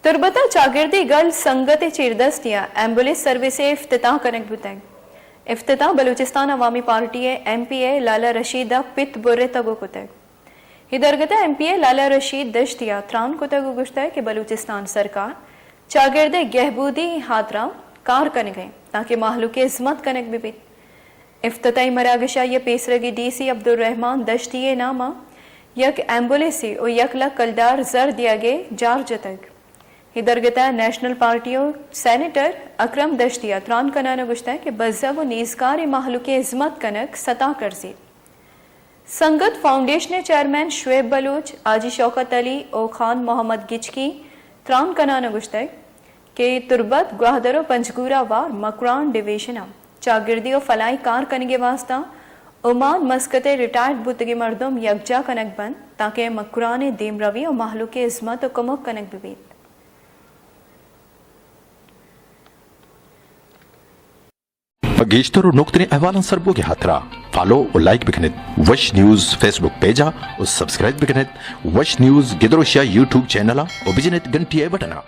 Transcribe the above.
तुरबता चागिर्दी गल संगत चीरदस्तिया ambulance service इफ्तिताह connect बुतंग इफ्तिताह Balochistan अवामी party MPA लाला रशीद पित बुर्रे तगो कुतग हिदरगता MPA लाला रशीद दश्तिया त्रान कुतगो गुश्ता कि बलूचिस्तान सरकार चागिर्दे गहबूदी हाथरा कार कने गए ताकि माहलूक इस्मत कनेक्ट भी इफ्तिताही मरागशा ये पेसरगी DC अब्दुल रहमान दश्तिये नामा यक एम्बुलेंसी और यक लक कलदार जर दिया गे जार जतक हिदरगता नेशनल पार्टियों सेनेटर अकरम दश्तिया त्रान कनाना गुश्ता है कि बज्जा वो नीजकार माहलूक इज़्मत कनक सता करजी संगत फाउंडेशन चेयरमैन शुएब बलूच आजी शौकत अली ओ खान मोहम्मद गिचकी त्रान कनाना गुश्ता है कि तुरबत ग्वाहदरो पंचगूरा वार मकरान डिवीजन चागिर्दी और फलाई कार कनगे वास्ता ओमान मस्कते रिटायर्ड बुतगी मर्दम यकजा कनक बन ताकि मकरान दीम रवी और माहलूक इज़्मत और कमक कनक बीबीत गेश्तर और नुक्तने अहवालन सरबो के हाथरा फॉलो और लाइक बिकनेत वश न्यूज़ फेसबुक पेजा और सब्सक्राइब बिकनेत वश न्यूज़ गिदरोशिया यूट्यूब चैनल और बिजनेत घंटी बटना